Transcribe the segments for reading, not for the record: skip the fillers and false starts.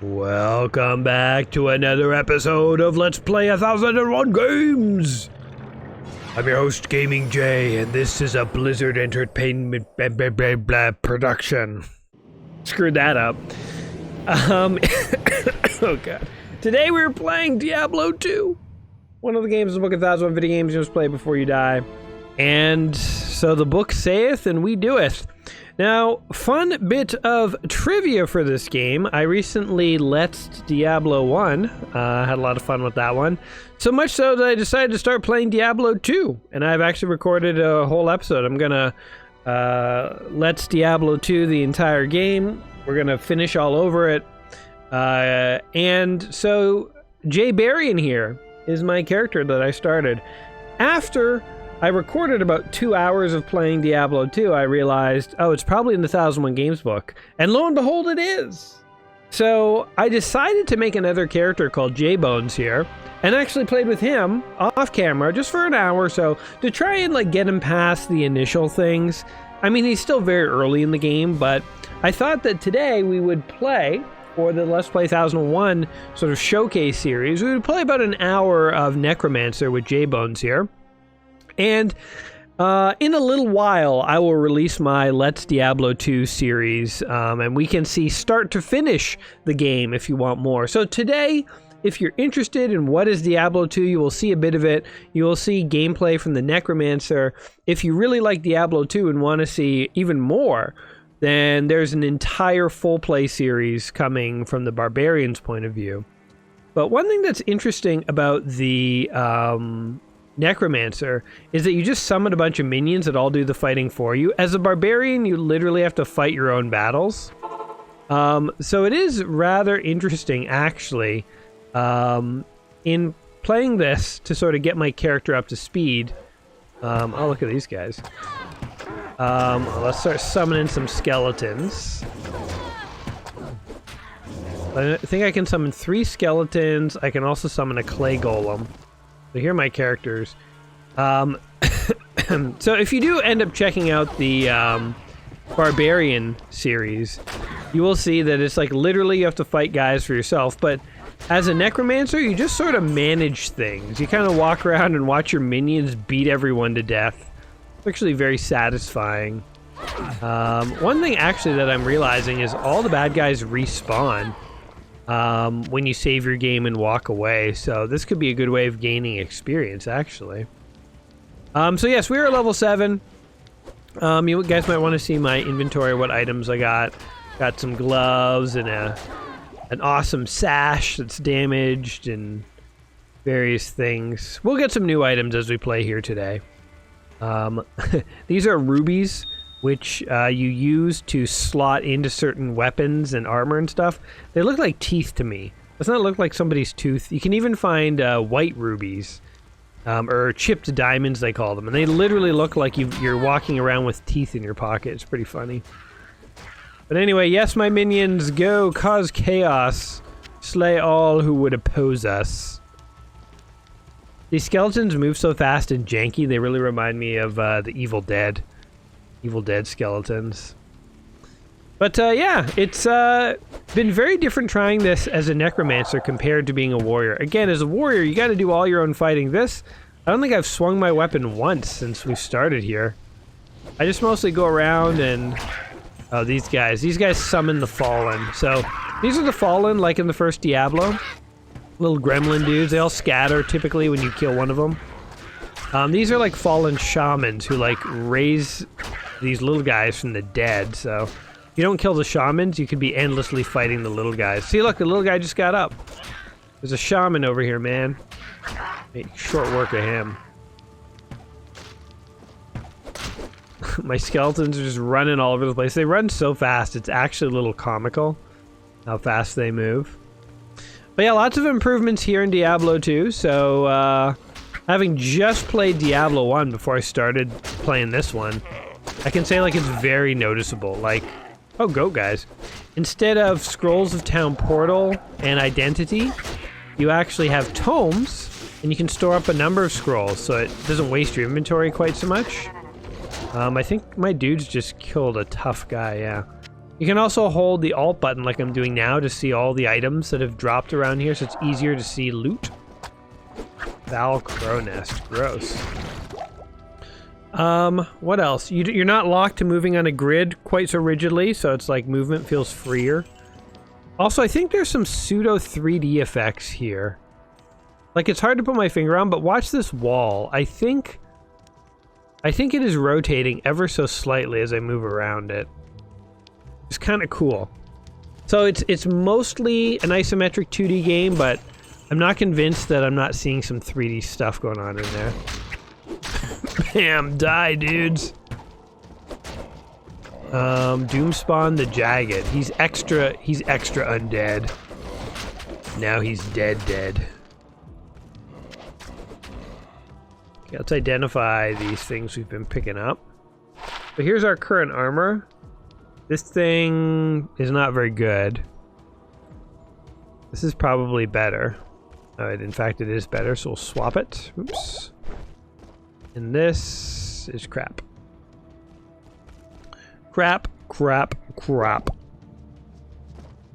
Welcome back to another episode of Let's Play 1001 Games! I'm your host, Gaming Jay, and this is a Blizzard Entertainment production. Screwed that up. Oh god. Today we're playing Diablo 2. One of the games in the book of 1001 video games you must play before you die. And so the book saith, and we doeth. Now, fun bit of trivia for this game. I recently let's Diablo 1. Had a lot of fun with that one. So much so that I decided to start playing Diablo 2. And I've actually recorded a whole episode. I'm gonna let's Diablo 2 the entire game. We're gonna finish all over it. And so, Jay Berrien here is my character that I started. After I recorded about 2 hours of playing Diablo 2, I realized, oh, it's probably in the 1001 Games book. And lo and behold, it is! So, I decided to make another character called J-Bones here, and actually played with him, off camera, just for an hour or so, to try and, like, get him past the initial things. I mean, he's still very early in the game, but I thought that today we would play, for the Let's Play 1001 sort of showcase series, we would play about an hour of Necromancer with J-Bones here. And in a little while, I will release my Let's Diablo 2 series, and we can see start to finish the game if you want more. So today, if you're interested in what is Diablo 2, you will see a bit of it. You will see gameplay from the Necromancer. If you really like Diablo 2 and want to see even more, then there's an entire full play series coming from the Barbarian's point of view. But one thing that's interesting about the Necromancer is that you just summon a bunch of minions that all do the fighting for you. As a barbarian, you literally have to fight your own battles. So it is rather interesting, actually, in playing this to sort of get my character up to speed. Oh, look at these guys. Let's start summoning some skeletons. I think I can summon 3 skeletons. I can also summon a clay golem. So here are my characters. So if you do end up checking out the Barbarian series, you will see that it's like literally you have to fight guys for yourself, but as a Necromancer, you just sort of manage things. You kind of walk around and watch your minions beat everyone to death. It's actually very satisfying. One thing actually that I'm realizing is all the bad guys respawn when you save your game and walk away, so this could be a good way of gaining experience, actually. So yes, we are at level 7. You guys might want to see my inventory, what items I got. Got some gloves and an awesome sash that's damaged and various things. We'll get some new items as we play here today. These are rubies, which you use to slot into certain weapons and armor and stuff. They look like teeth to me. Doesn't that look like somebody's tooth? You can even find white rubies, or chipped diamonds they call them, and they literally look like you're walking around with teeth in your pocket. It's pretty funny. But anyway, yes, my minions, go cause chaos, slay all who would oppose us. These skeletons move so fast and janky, they really remind me of the Evil Dead skeletons. But yeah, it's been very different trying this as a Necromancer compared to being a warrior. Again, as a warrior, you gotta do all your own fighting. This, I don't think I've swung my weapon once since we started here. I just mostly go around and... Oh, these guys summon the Fallen. So, these are the Fallen, like in the first Diablo. Little gremlin dudes, they all scatter typically when you kill one of them. These are like fallen shamans who like raise these little guys from the dead, so if you don't kill the shamans, you could be endlessly fighting the little guys. See, look, the little guy just got up. There's a shaman over here, man. Make short work of him. My skeletons are just running all over the place. They run so fast, it's actually a little comical how fast they move. But yeah, lots of improvements here in Diablo 2, so having just played Diablo 1 before I started playing this one, I can say like it's very noticeable. Like, oh, go guys. Instead of Scrolls of Town Portal and Identity, you actually have tomes And you can store up a number of scrolls, so it doesn't waste your inventory quite so much. I think my dude's just killed a tough guy, yeah. You can also hold the Alt button like I'm doing now to see all the items that have dropped around here, so it's easier to see loot. Val Crow Nest, gross. What else? You're not locked to moving on a grid quite so rigidly, so it's like movement feels freer. Also, I think there's some pseudo 3D effects here. Like, it's hard to put my finger on, but watch this wall. I think it is rotating ever so slightly as I move around it. It's kind of cool. So it's mostly an isometric 2D game, but I'm not convinced that I'm not seeing some 3D stuff going on in there. Bam, die, dudes. Doomspawn the Jagged. He's extra undead. Now he's dead. Okay, let's identify these things we've been picking up. So here's our current armor. This thing is not very good. This is probably better. In fact, it is better, so we'll swap it. Oops. And this is crap. Crap.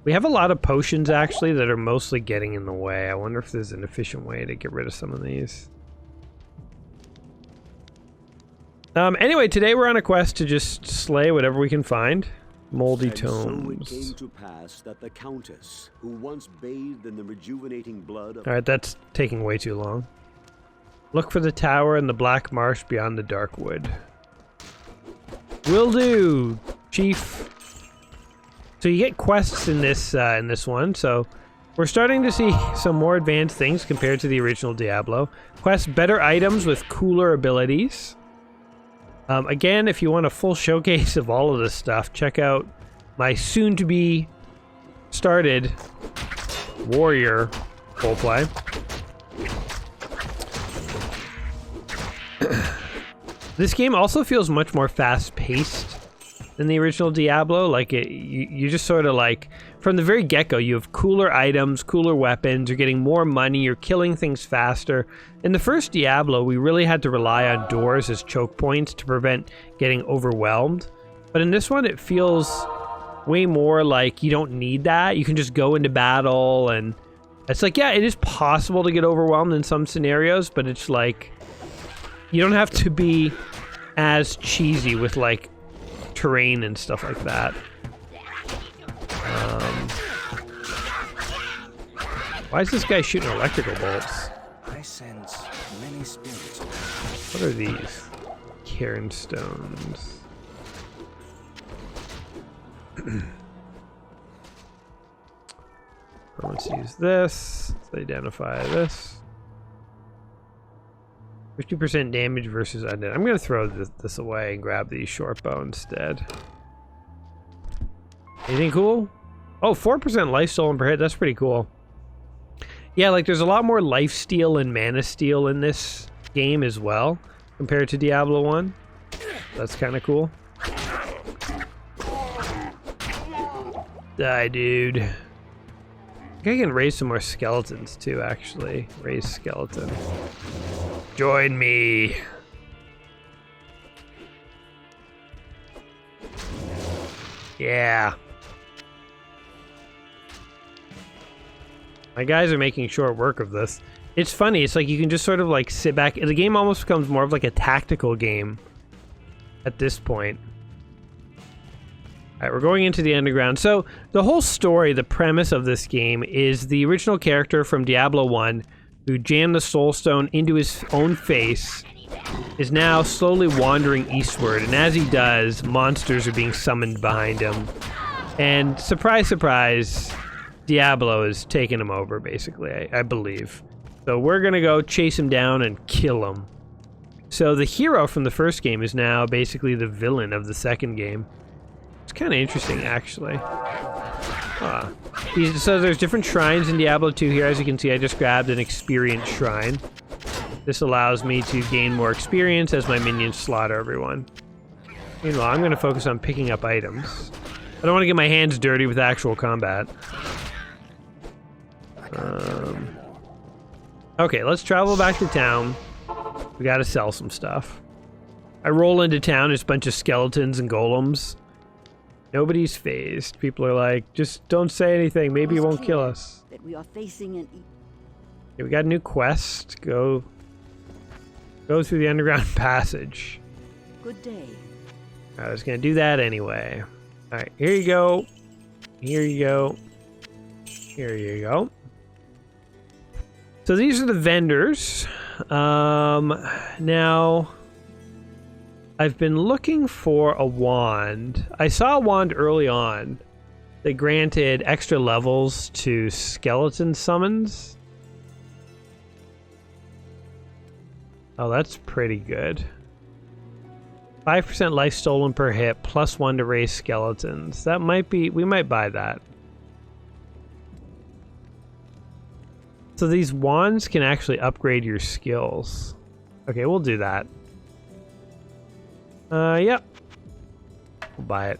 We have a lot of potions, actually, that are mostly getting in the way. I wonder if there's an efficient way to get rid of some of these. Anyway, today we're on a quest to just slay whatever we can find. Moldy tomes. So it came to pass that the Countess, who once bathed in the rejuvenating blood of... Alright, that's taking way too long. Look for the tower in the black marsh beyond the dark wood. Will do, Chief. So you get quests in this one, so we're starting to see some more advanced things compared to the original Diablo. Quests better items with cooler abilities. Again, if you want a full showcase of all of this stuff, check out my soon-to-be started Warrior roleplay. This game also feels much more fast-paced than the original Diablo. Like, you just sort of like, from the very get-go, you have cooler items, cooler weapons, you're getting more money, you're killing things faster. In the first Diablo, we really had to rely on doors as choke points to prevent getting overwhelmed. But in this one, it feels way more like you don't need that. You can just go into battle, and it's like, yeah, it is possible to get overwhelmed in some scenarios, but it's like, you don't have to be as cheesy with, like, terrain and stuff like that. Why is this guy shooting electrical bolts? I sense many spirits. What are these? Cairn stones. Let's use this. Let's identify this. 50% damage versus undead. I'm gonna throw this away and grab the short bow instead. Anything cool? Oh, 4% life stolen per hit. That's pretty cool. Yeah, like there's a lot more life steal and mana steal in this game as well compared to Diablo 1. That's kind of cool. Die, dude. I think I can raise some more skeletons too, actually. Raise skeleton. Join me. Yeah. My guys are making short work of this. It's funny, it's like you can just sort of like sit back. The game almost becomes more of like a tactical game at this point. Alright, we're going into the underground. So, the whole story, the premise of this game is the original character from Diablo 1 who jammed the soul stone into his own face is now slowly wandering eastward, and as he does, monsters are being summoned behind him. And surprise, surprise, Diablo is taking him over, basically, I believe. So we're gonna go chase him down and kill him. So the hero from the first game is now basically the villain of the second game. It's kind of interesting, actually. So there's different shrines in Diablo 2 here. As you can see, I just grabbed an experience shrine. This allows me to gain more experience as my minions slaughter everyone. Meanwhile, I'm going to focus on picking up items. I don't want to get my hands dirty with actual combat. Okay, let's travel back to town. We gotta sell some stuff. I roll into town, there's a bunch of skeletons and golems. Nobody's phased. People are like, just don't say anything, maybe it won't kill us. That we are facing an Okay, we got a new quest. Go through the underground passage. good day. I was gonna do that anyway. Alright, here you go. Here you go. Here you go. So these are the vendors. Now, I've been looking for a wand. I saw a wand early on that granted extra levels to skeleton summons. Oh, that's pretty good. 5% life stolen per hit, +1 to raise skeletons. That might be, we might buy that. So these wands can actually upgrade your skills. Okay, we'll do that. Yep. We'll buy it.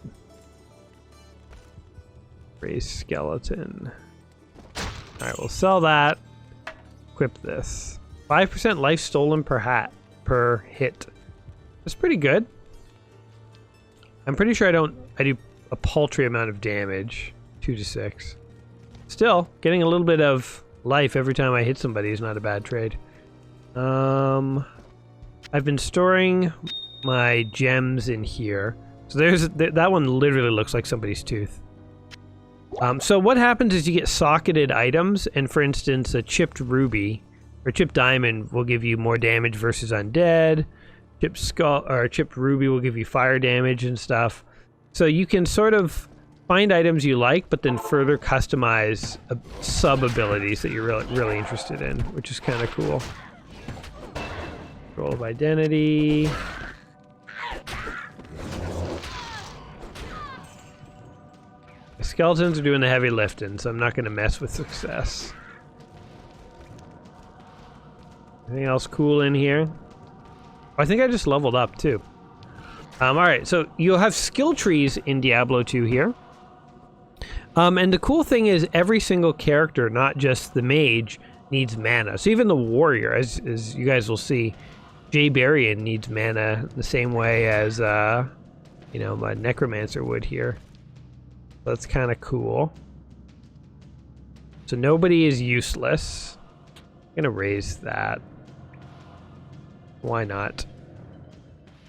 Raise skeleton. Alright, we'll sell that. Equip this. 5% life stolen per hit. That's pretty good. I'm pretty sure I do a paltry amount of damage. 2 to 6. Still, getting a little bit of life every time I hit somebody is not a bad trade. I've been storing my gems in here. So that one literally looks like somebody's tooth. So what happens is you get socketed items, and for instance, a chipped ruby or chipped diamond will give you more damage versus undead. Chipped ruby will give you fire damage and stuff. So you can sort of find items you like, but then further customize sub-abilities that you're really interested in, which is kind of cool. Roll of identity. The skeletons are doing the heavy lifting, so I'm not going to mess with success. Anything else cool in here? I think I just leveled up too. Alright, so you'll have skill trees in Diablo 2 here. And the cool thing is every single character, not just the mage, needs mana. So even the warrior, as you guys will see, Jay Barian needs mana the same way as, you know, my necromancer would here. That's kind of cool. So nobody is useless. I'm gonna raise that. Why not?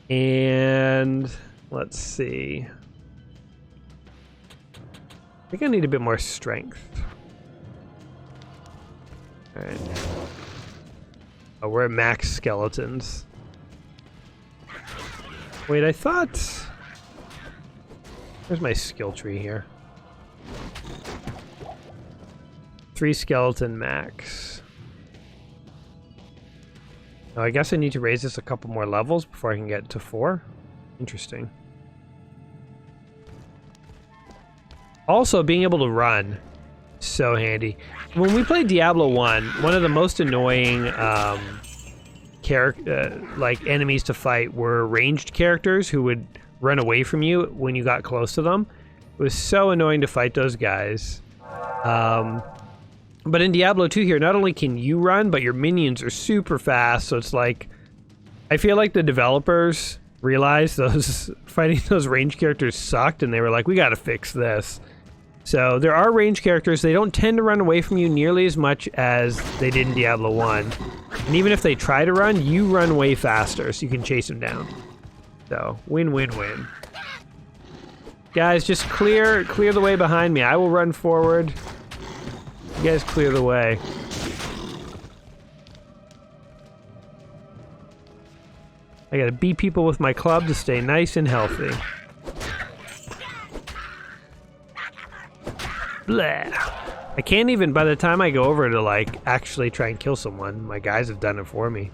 And let's see. I think I need a bit more strength. Alright. Oh, we're at max skeletons. Wait, I thought... Where's my skill tree here? 3 skeleton max. Oh, I guess I need to raise this a couple more levels before I can get to 4. Interesting. Also, being able to run, so handy. When we played Diablo 1, one of the most annoying like enemies to fight were ranged characters who would run away from you when you got close to them. It was so annoying to fight those guys. But in Diablo 2 here, not only can you run, but your minions are super fast, so it's like... I feel like the developers realized fighting those ranged characters sucked, and they were like, we gotta fix this. So there are ranged characters. They don't tend to run away from you nearly as much as they did in Diablo 1. And even if they try to run, you run way faster, so you can chase them down. So, win-win-win. Guys, just clear the way behind me. I will run forward. You guys clear the way. I gotta beat people with my club to stay nice and healthy. Blah. I can't even, by the time I go over to like actually try and kill someone, my guys have done it for me.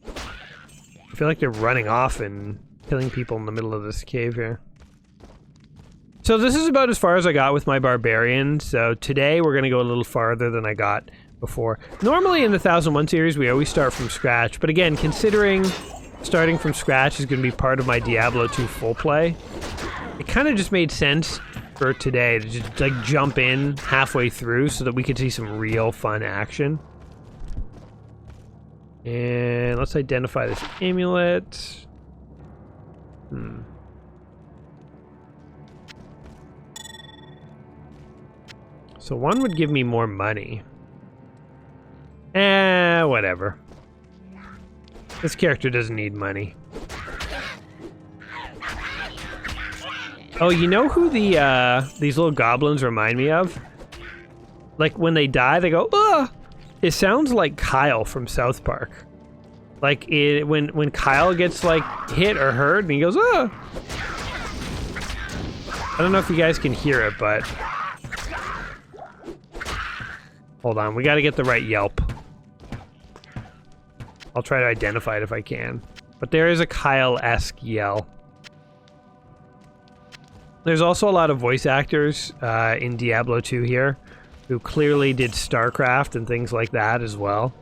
I feel like they're running off and killing people in the middle of this cave here. So this is about as far as I got with my barbarian. So today we're gonna go a little farther than I got before. Normally in the 1001 series we always start from scratch, but again, considering starting from scratch is gonna be part of my Diablo 2 full play, it kind of just made sense for today to just like jump in halfway through so that we could see some real fun action. And let's identify this amulet. So one would give me more money. Whatever. This character doesn't need money. Oh, you know who these little goblins remind me of? Like when they die, they go, "Ah!" It sounds like Kyle from South Park. Like when Kyle gets like hit or hurt, and he goes, "Ah!" I don't know if you guys can hear it, but hold on, we got to get the right yelp. I'll try to identify it if I can. But there is a Kyle-esque yell. There's also a lot of voice actors in Diablo 2 here who clearly did StarCraft and things like that as well.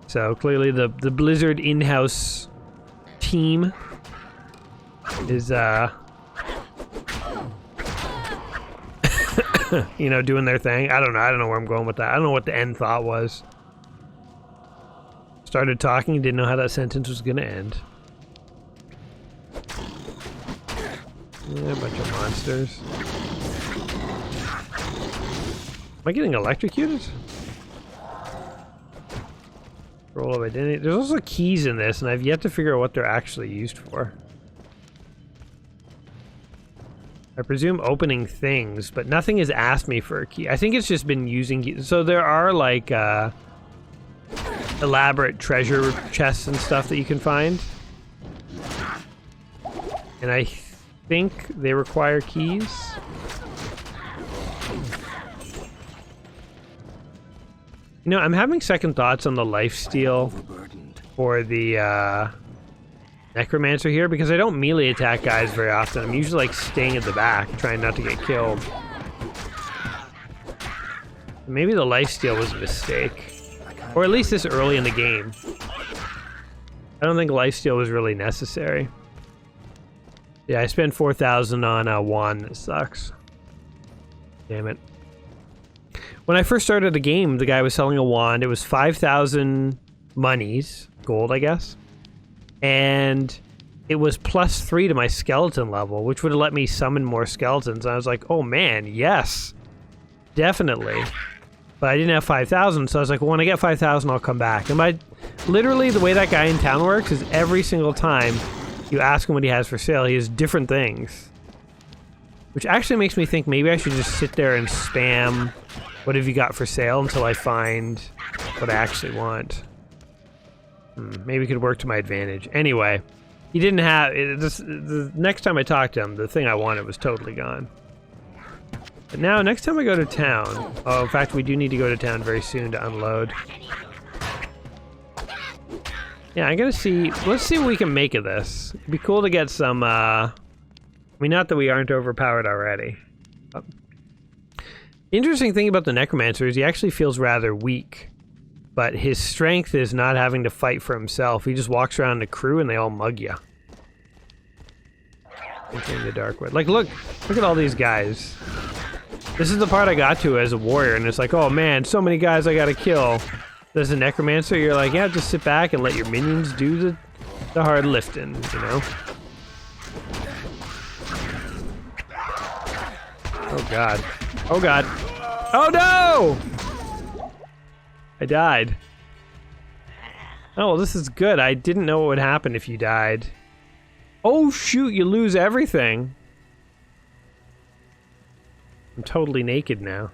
So clearly the Blizzard in-house team is you know, doing their thing. I don't know where I'm going with that. I don't know what the end thought was. Started talking, didn't know how that sentence was gonna end. Yeah, a bunch of monsters. Am I getting electrocuted? Roll of identity. There's also keys in this, and I've yet to figure out what they're actually used for. I presume opening things, but nothing has asked me for a key. I think it's just been using keys. So there are like elaborate treasure chests and stuff that you can find. And I think they require keys. You know, I'm having second thoughts on the lifesteal for the necromancer here because I don't melee attack guys very often. I'm usually like staying at the back, trying not to get killed. Maybe the lifesteal was a mistake. Or at least this early in the game. I don't think lifesteal was really necessary. Yeah, I spent 4,000 on a wand. That sucks. Damn it. When I first started the game, the guy was selling a wand. It was 5,000 monies, gold, I guess. And it was +3 to my skeleton level, which would have let me summon more skeletons. And I was like, oh man, yes. Definitely. But I didn't have 5,000, so I was like, well, when I get 5,000, I'll come back. And literally, the way that guy in town works is every single time you ask him what he has for sale, he has different things. Which actually makes me think maybe I should just sit there and spam what have you got for sale until I find what I actually want. Maybe it could work to my advantage. Anyway, he didn't have... the next time I talked to him, the thing I wanted was totally gone. But now, next time I go to town... Oh, in fact, we do need to go to town very soon to unload. Yeah, I'm gonna see... Let's see what we can make of this. It'd be cool to get some, I mean, not that we aren't overpowered already. Oh. The interesting thing about the Necromancer is he actually feels rather weak. But his strength is not having to fight for himself. He just walks around the crew and they all mug you. Entering the Darkwood. Like, look at all these guys. This is the part I got to as a warrior, and it's like, oh man, so many guys I gotta kill. As a necromancer, you're like, yeah, just sit back and let your minions do the hard lifting, you know? Oh god. Oh god. Oh no! I died. Oh, well, this is good. I didn't know what would happen if you died. Oh shoot, you lose everything. I'm totally naked now.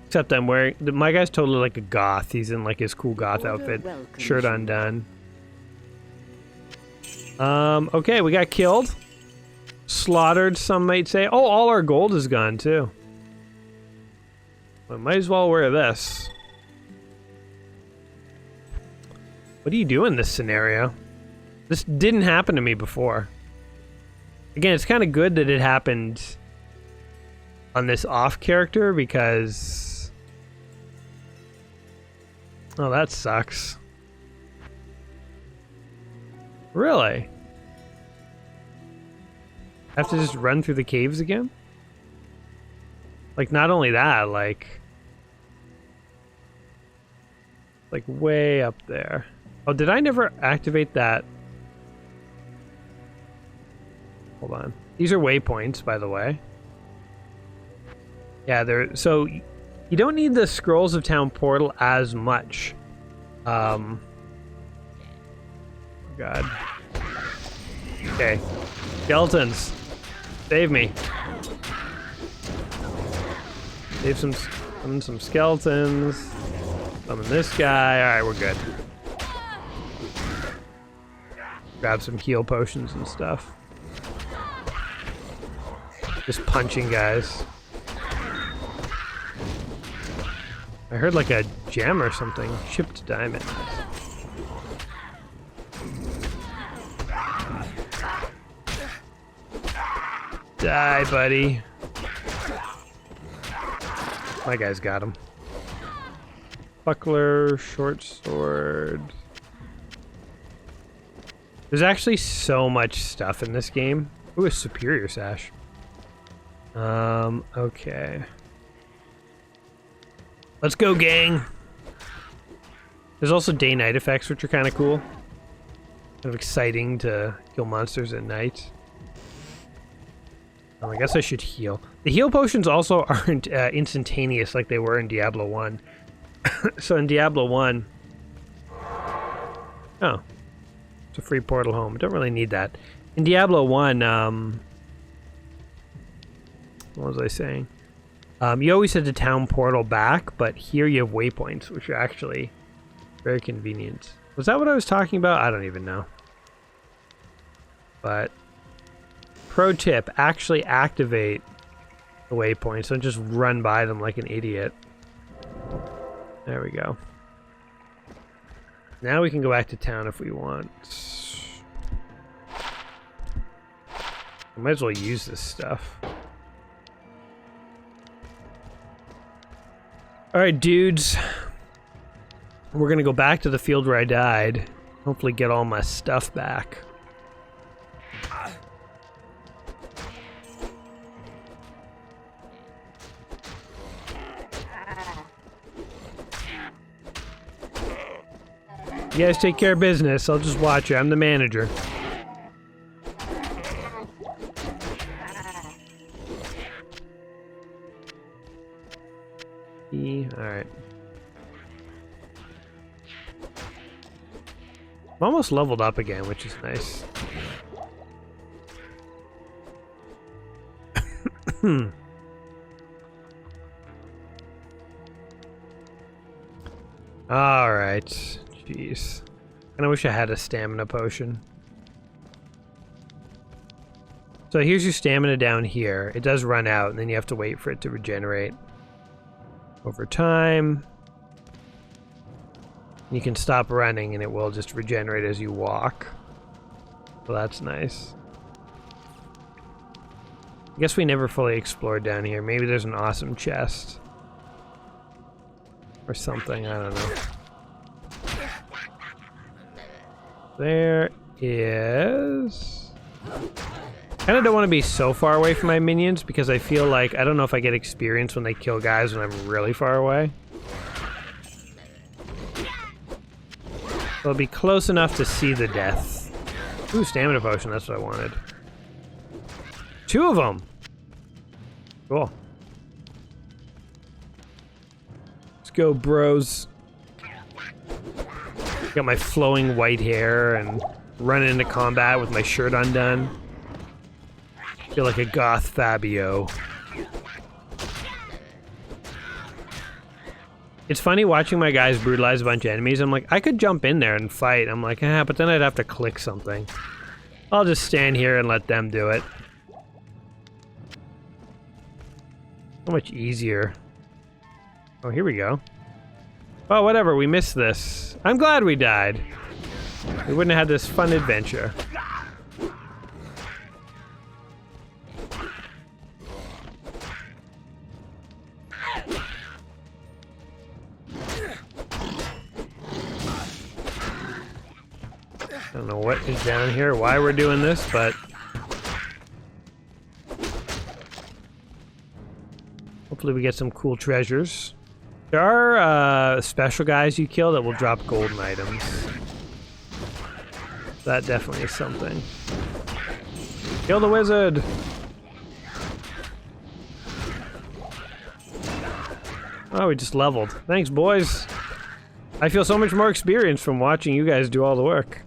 Except I'm wearing... My guy's totally like a goth. He's in like his cool goth outfit. Shirt undone. Okay, we got killed. Slaughtered, some might say. Oh, all our gold is gone too. Well, might as well wear this. What do you do in this scenario? This didn't happen to me before. Again, it's kind of good that it happened on this off character because... Oh, that sucks. Really? I have to just run through the caves again? Like, not only that, like way up there. Oh, did I never activate that? Hold on. These are waypoints, by the way. Yeah, they're... So, you don't need the Scrolls of Town portal as much. Oh, God. Okay. Skeletons. Save me. Save some skeletons. Summon this guy. Alright, we're good. Grab some heal potions and stuff. Just punching guys. I heard like a gem or something. Chipped diamond. Die, buddy. My guy's got him. Buckler, short sword. There's actually so much stuff in this game. Ooh, a superior sash. Okay. Let's go, gang. There's also day-night effects, which are kind of cool. Kind of exciting to kill monsters at night. Oh, I guess I should heal. The heal potions also aren't instantaneous like they were in Diablo 1. So in Diablo 1... Oh. It's a free portal home. Don't really need that. In Diablo 1, what was I saying? You always had the town portal back, but here you have waypoints, which are actually very convenient. Was that what I was talking about? I don't even know. But... Pro tip, actually activate the waypoints. Don't just run by them like an idiot. There we go. Now we can go back to town if we want. I might as well use this stuff. Alright, dudes. We're gonna go back to the field where I died. Hopefully get all my stuff back. You guys take care of business. I'll just watch you. I'm the manager. Alright. I'm almost leveled up again, which is nice. Alright. Jeez. Kinda wish I had a stamina potion. So here's your stamina down here. It does run out, and then you have to wait for it to regenerate. Over time. You can stop running, and it will just regenerate as you walk. So that's nice. I guess we never fully explored down here. Maybe there's an awesome chest. Or something, I don't know. There is... I kind of don't want to be so far away from my minions because I feel like, I don't know if I get experience when they kill guys when I'm really far away. So I'll be close enough to see the death. Ooh, stamina potion, that's what I wanted. 2 of them! Cool. Let's go, bros. Got my flowing white hair and running into combat with my shirt undone. Feel like a goth Fabio. It's funny watching my guys brutalize a bunch of enemies. I'm like, I could jump in there and fight. I'm like, but then I'd have to click something. I'll just stand here and let them do it. So much easier. Oh, here we go. Oh, whatever, we missed this. I'm glad we died. We wouldn't have had this fun adventure. I don't know what is down here, why we're doing this, but... Hopefully we get some cool treasures. There are special guys you kill that will drop golden items. That definitely is something. Kill the wizard! Oh, we just leveled. Thanks, boys. I feel so much more experience from watching you guys do all the work.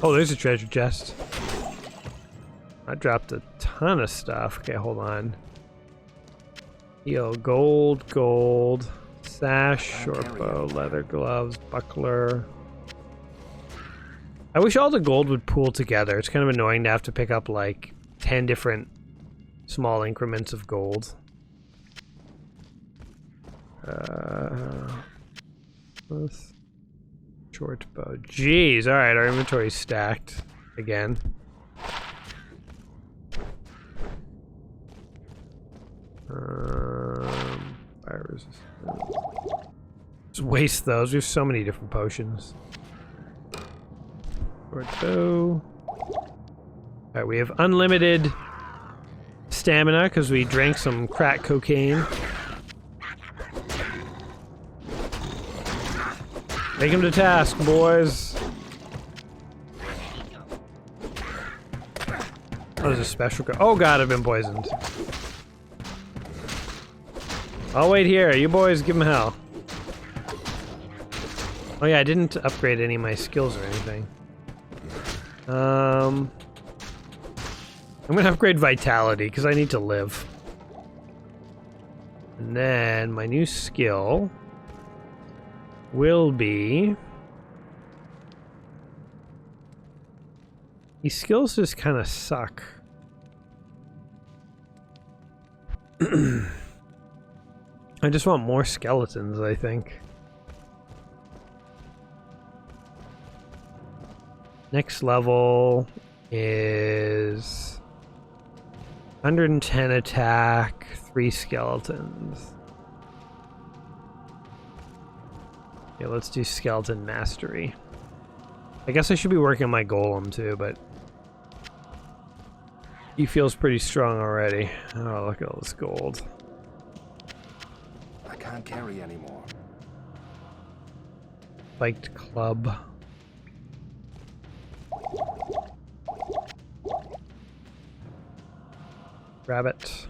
Oh, there's a treasure chest. I dropped a ton of stuff. Okay, hold on. Yo, gold, sash, short bow, leather gloves, buckler. I wish all the gold would pool together. It's kind of annoying to have to pick up like 10 different small increments of gold. Short bow. Jeez, alright, our inventory's stacked again. Fire resistance. Just waste those. We have so many different potions. Short bow. Alright, we have unlimited stamina because we drank some crack cocaine. Take him to task, boys. Oh, there's a special guy. Oh god, I've been poisoned. I'll wait here. You boys give him hell. Oh yeah, I didn't upgrade any of my skills or anything. I'm gonna upgrade vitality because I need to live. And then my new skill will be... These skills just kind of suck. I just want more skeletons, I think. Next level is 110 attack, 3 skeletons. Yeah, let's do skeleton mastery. I guess I should be working on my golem too, but he feels pretty strong already. Oh, look at all this gold. I can't carry anymore. Spiked club. Rabbit.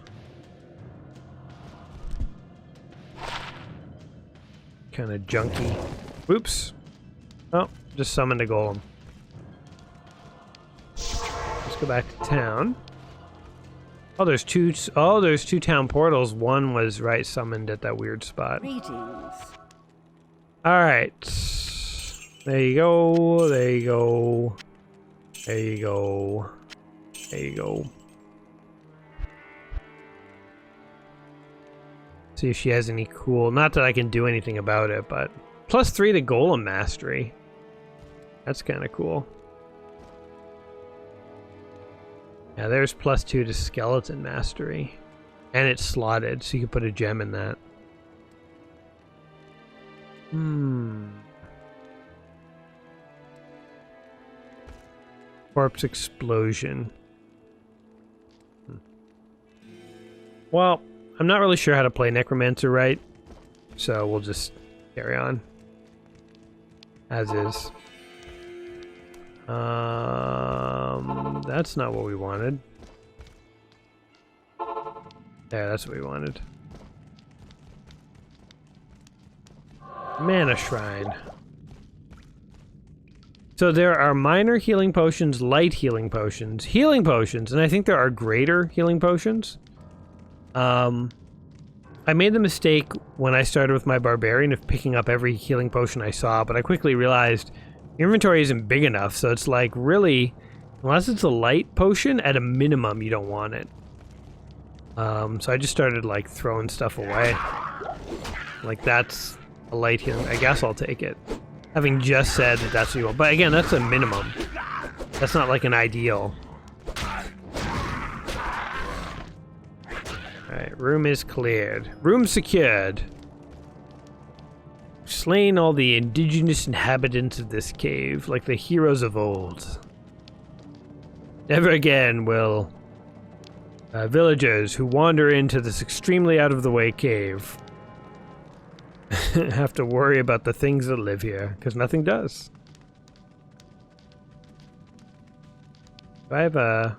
Kind of junky. Oops. Oh, just summoned a golem. Let's go back to town. Oh, there's two. Oh, there's 2 town portals. One was right summoned at that weird spot. Greetings. All right. There you go. There you go. There you go. There you go. See if she has any cool. Not that I can do anything about it, but +3 to golem mastery. That's kind of cool. Yeah, there's +2 to skeleton mastery. And it's slotted, so you can put a gem in that. Corpse explosion. Well, I'm not really sure how to play Necromancer right, so we'll just carry on. As is. That's not what we wanted. Yeah, that's what we wanted. Mana Shrine. So there are minor healing potions, light healing potions, and I think there are greater healing potions. I made the mistake when I started with my barbarian of picking up every healing potion I saw, but I quickly realized your inventory isn't big enough, so it's like really, unless it's a light potion, at a minimum you don't want it. So I just started like throwing stuff away. Like that's a light healing, I guess I'll take it. Having just said that that's what you want, but again, that's a minimum. That's not like an ideal. Alright, room is cleared. Room secured. Slain all the indigenous inhabitants of this cave, like the heroes of old. Never again will Villagers who wander into this extremely out-of-the-way cave have to worry about the things that live here, because nothing does. Do I have a...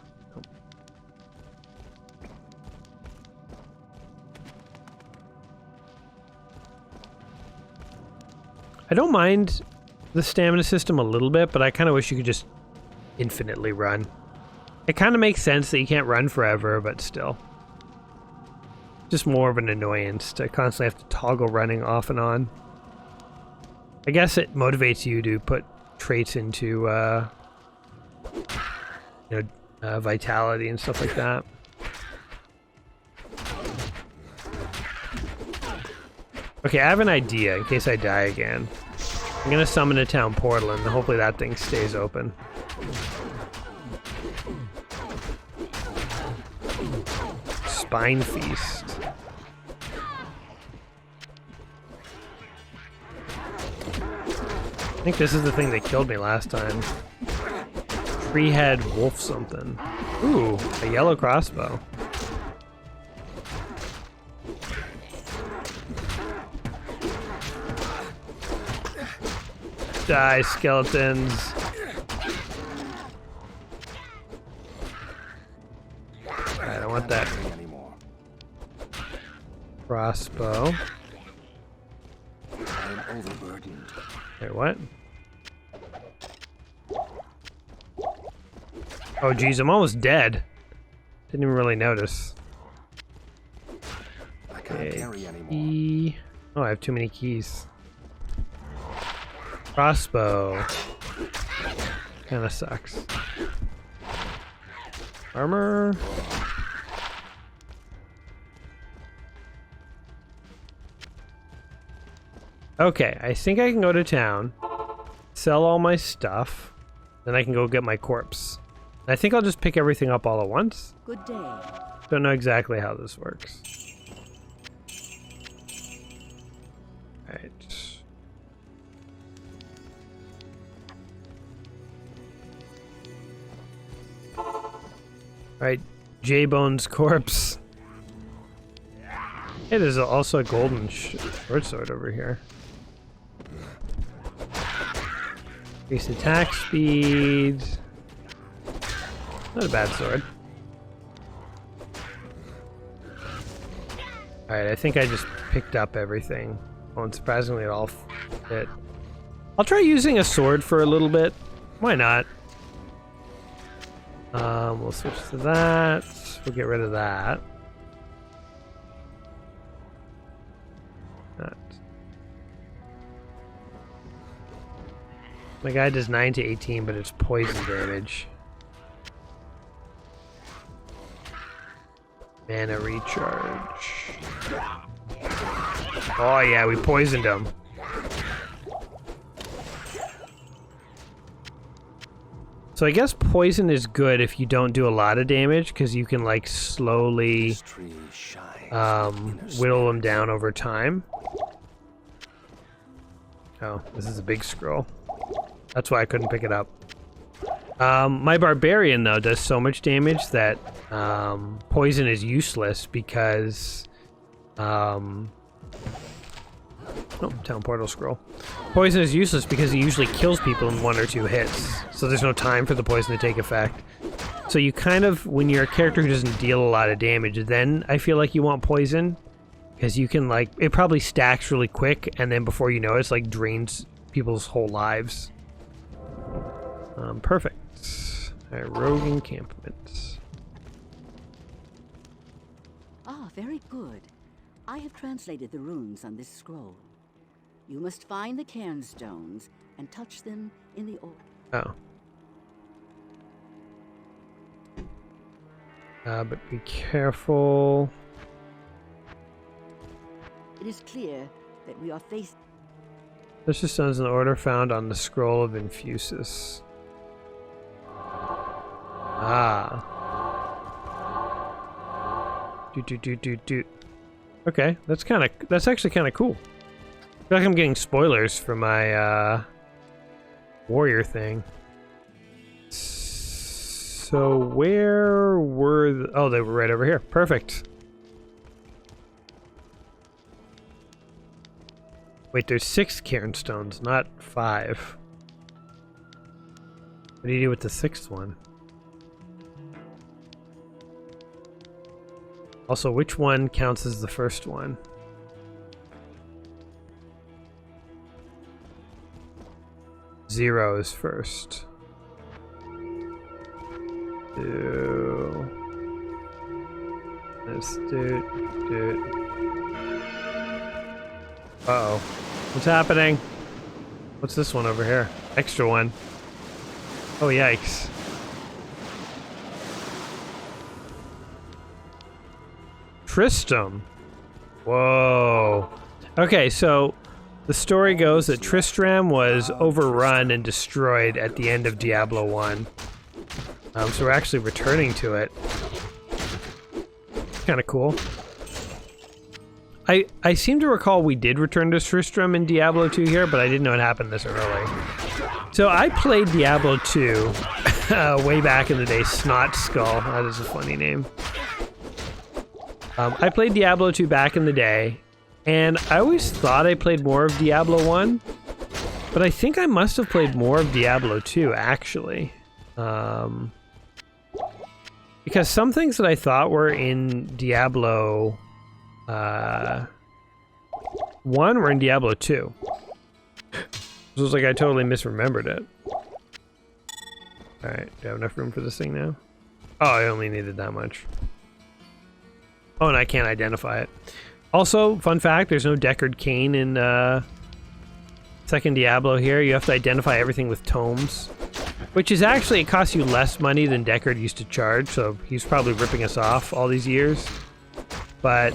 I don't mind the stamina system a little bit, but I kind of wish you could just infinitely run. It kind of makes sense that you can't run forever, but still. Just more of an annoyance to constantly have to toggle running off and on. I guess it motivates you to put traits into, vitality and stuff like that. Okay, I have an idea in case I die again. I'm gonna summon a town portal and hopefully that thing stays open. Spine Feast. I think this is the thing that killed me last time. Three-head wolf something. Ooh, a yellow crossbow. Die, skeletons. I don't want that crossbow. I'm overburdened. Wait, what? Oh geez, I'm almost dead. Didn't even really notice. I can't carry anymore. Key. Oh, I have too many keys. Crossbow. Kinda sucks. Armor. Okay, I think I can go to town, sell all my stuff, then I can go get my corpse. I think I'll just pick everything up all at once. Good day. Don't know exactly how this works. Alright. Alright, J-Bone's corpse. Hey, there's also a golden short sword over here. Increase attack speed. Not a bad sword. Alright, I think I just picked up everything. Oh, and surprisingly it all fit. I'll try using a sword for a little bit. Why not? We'll switch to that. We'll get rid of that. That. My guy does 9 to 18, but it's poison damage. Mana recharge. Oh yeah, we poisoned him. So I guess poison is good if you don't do a lot of damage, because you can like slowly whittle them down over time. Oh, this is a big scroll. That's why I couldn't pick it up. My barbarian though does so much damage that poison is useless because oh, town portal scroll. Poison is useless because it usually kills people in 1 or 2 hits, so there's no time for the poison to take effect. So you kind of, when you're a character who doesn't deal a lot of damage, then I feel like you want poison, because you can like, it probably stacks really quick, and then before you know it, it's like drains people's whole lives. Perfect. Alright, rogue encampment. Ah, very good. I have translated the runes on this scroll. You must find the cairn stones and touch them in the Oh. But be careful. It is clear that we are faced. Precious stones in the order found on the scroll of Infusus. Ah. Do. Okay, that's actually kind of cool. I feel like I'm getting spoilers for my warrior thing. So where were oh, they were right over here. Perfect. Wait, there's 6 cairn stones, not 5. What do you do with the 6th one? Also, which one counts as the first one? Zero is first. 2. Let's do it. Uh-oh. What's happening? What's this one over here? Extra one. Oh, yikes. Tristram. Whoa. Okay, so the story goes that Tristram was overrun and destroyed at the end of Diablo 1. So we're actually returning to it. Kind of cool. I seem to recall we did return to Tristram in Diablo 2 here, but I didn't know it happened this early. So I played Diablo 2 way back in the day. Snot Skull. That is a funny name. I played Diablo 2 back in the day, and I always thought I played more of Diablo 1, but I think I must have played more of Diablo 2, actually. Because some things that I thought were in Diablo 1 were in Diablo 2. It was like I totally misremembered it. Alright, do I have enough room for this thing now? Oh, I only needed that much. Oh, and I can't identify it. Also, fun fact, there's no Deckard Cain in second Diablo here. You have to identify everything with tomes. Which is actually, it costs you less money than Deckard used to charge, so he's probably ripping us off all these years. But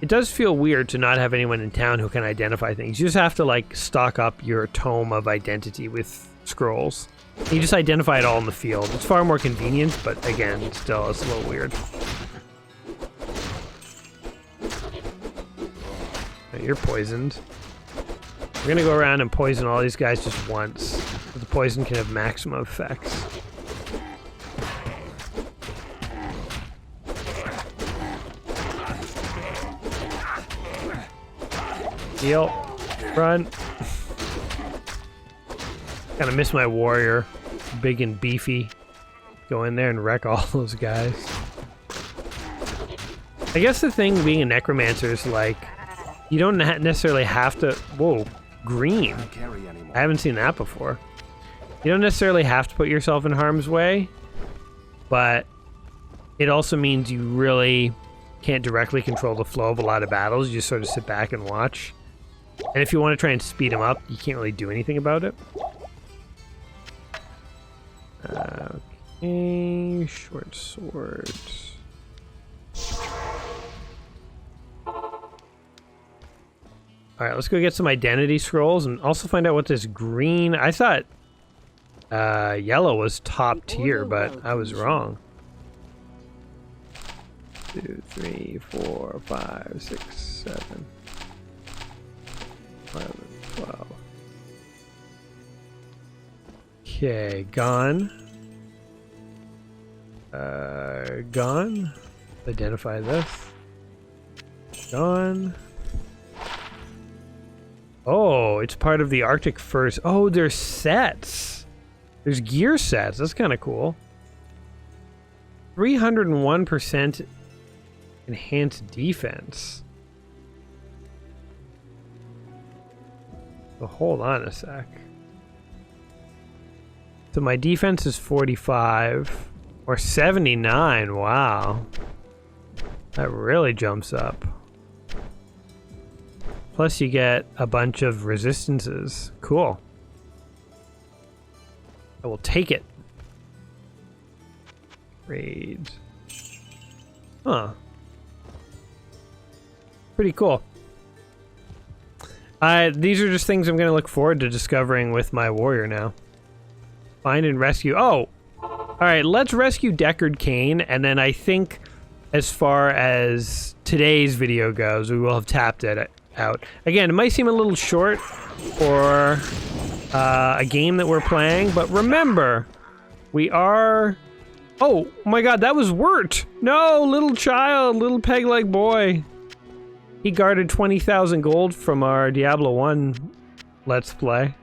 it does feel weird to not have anyone in town who can identify things. You just have to, like, stock up your tome of identity with scrolls. You just identify it all in the field. It's far more convenient, but again, still, it's a little weird. You're poisoned. We're gonna go around and poison all these guys just once. But the poison can have maximum effects. Heal. Run. Kinda miss my warrior. Big and beefy. Go in there and wreck all those guys. I guess the thing being a necromancer is like, you don't necessarily have to... Whoa, green. I haven't seen that before. You don't necessarily have to put yourself in harm's way, but it also means you really can't directly control the flow of a lot of battles. You just sort of sit back and watch. And if you want to try and speed them up, you can't really do anything about it. Okay, short swords. Alright, let's go get some identity scrolls and also find out what this green... I thought yellow was top tier, but I was wrong. 2, 3, 4, 5, 6, 7, 11, 12. Okay, gone. Gone. Identify this. Gone. Oh, it's part of the Arctic Furs. Oh, there's sets. There's gear sets. That's kind of cool. 301% enhanced defense. So hold on a sec. So my defense is 45 or 79. Wow. That really jumps up. Plus you get a bunch of resistances. Cool. I will take it. Raid. Huh. Pretty cool. These are just things I'm going to look forward to discovering with my warrior now. Find and rescue. Oh! Alright, let's rescue Deckard Cain, and then I think as far as today's video goes, we will have tapped it out. Again, it might seem a little short for a game that we're playing, but remember, We are... Oh my god, that was Wirt! No, little child, little peg-leg boy. He guarded 20,000 gold from our Diablo 1 Let's Play.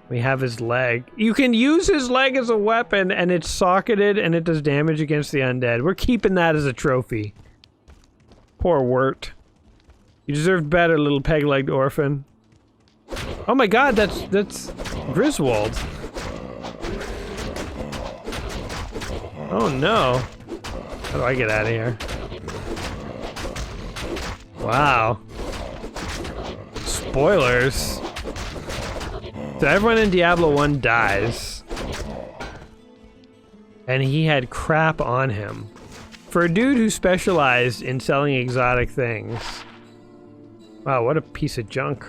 We have his leg. You can use his leg as a weapon, and it's socketed, and it does damage against the undead. We're keeping that as a trophy. Poor Wirt. You deserve better, little peg-legged orphan. Oh my god, that's Griswold. Oh no. How do I get out of here? Wow. Spoilers. So everyone in Diablo 1 dies. And he had crap on him. For a dude who specialized in selling exotic things. Wow, what a piece of junk.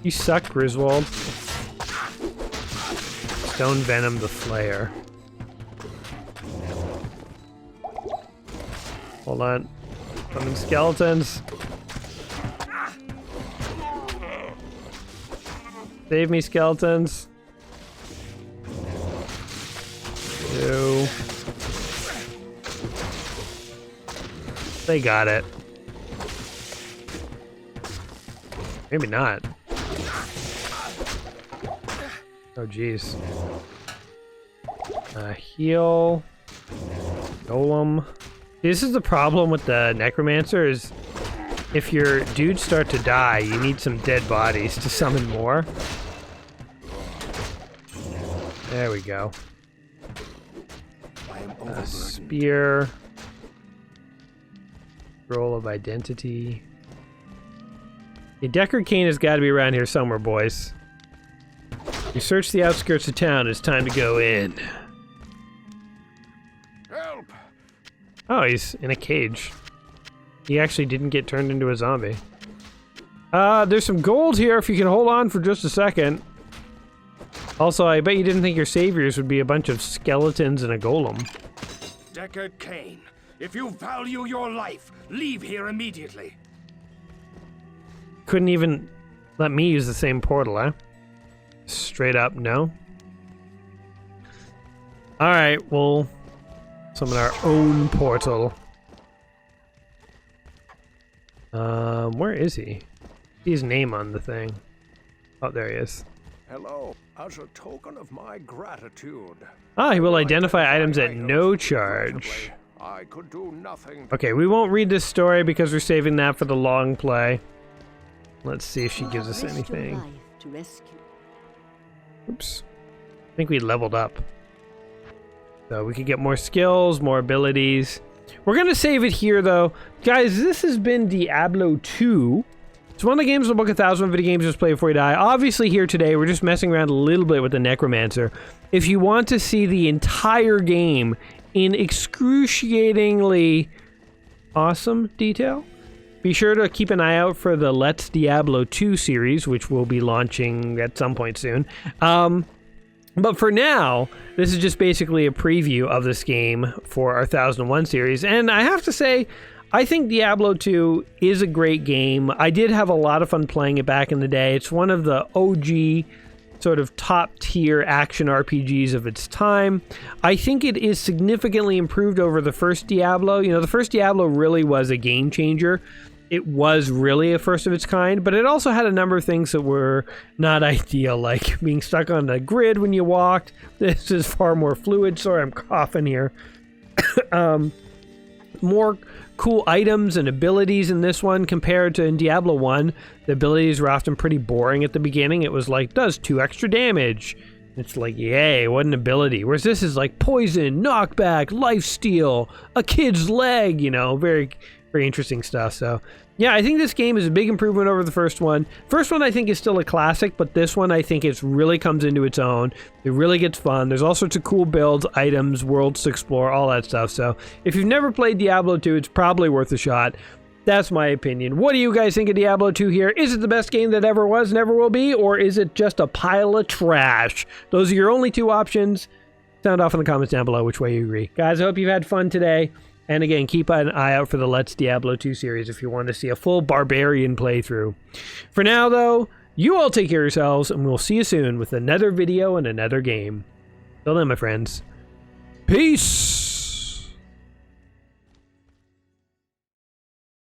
You suck, Griswold. Stone Venom the Flayer. Hold on. Summon skeletons. Save me, skeletons. Ew. They got it. Maybe not. Oh, jeez. Heal. Golem. This is the problem with the Necromancer is if your dudes start to die, you need some dead bodies to summon more. There we go. Spear. Roll of Identity. A Deckard Cain has got to be around here somewhere, boys. You search the outskirts of town, it's time to go in. Help! Oh, he's in a cage. He actually didn't get turned into a zombie. There's some gold here if you can hold on for just a second. Also, I bet you didn't think your saviors would be a bunch of skeletons and a golem. Deckard Cain, if you value your life, leave here immediately. Couldn't even let me use the same portal, huh? Straight up, no. Alright, we'll summon our own portal. Where is he? See his name on the thing. Oh, there he is. Hello. As a token of my gratitude. Ah, he will identify items at no charge. I could do nothing. Okay, we won't read this story because we're saving that for the long play. Let's see if she gives us anything. Oops. I think we leveled up. So we could get more skills, more abilities. We're gonna save it here though. Guys, this has been Diablo 2. It's one of the games in the book 1,000 video games just play before you die. Obviously here today, we're just messing around a little bit with the Necromancer. If you want to see the entire game in excruciatingly awesome detail, be sure to keep an eye out for the Let's Diablo 2 series, which will be launching at some point soon. But for now, this is just basically a preview of this game for our 1001 series. And I have to say, I think Diablo 2 is a great game. I did have a lot of fun playing it back in the day. It's one of the OG sort of top-tier action RPGs of its time. I think it is significantly improved over the first Diablo. You know, the first Diablo really was a game changer. It was really a first of its kind, but it also had a number of things that were not ideal, like being stuck on the grid when you walked. This is far more fluid. Sorry, I'm coughing here. More cool items and abilities in this one compared to in Diablo 1. The abilities were often pretty boring at the beginning. It was like, does 2 extra damage. It's like, yay, what an ability. Whereas this is like poison, knockback, lifesteal, a kid's leg, you know, very interesting stuff. So yeah, I think this game is a big improvement over the first one. First one I think is still a classic, but this one I think it really comes into its own. It really gets fun. There's all sorts of cool builds, items, worlds to explore, all that stuff. So if you've never played Diablo 2, it's probably worth a shot. That's my opinion. What do you guys think of Diablo 2 here? Is it the best game that ever was, never will be, or is it just a pile of trash? Those are your only two options. Sound off in the comments down below which way you agree. Guys, I hope you've had fun today. And again, keep an eye out for the Let's Diablo 2 series if you want to see a full barbarian playthrough. For now, though, you all take care of yourselves, and we'll see you soon with another video and another game. Till then, my friends. Peace!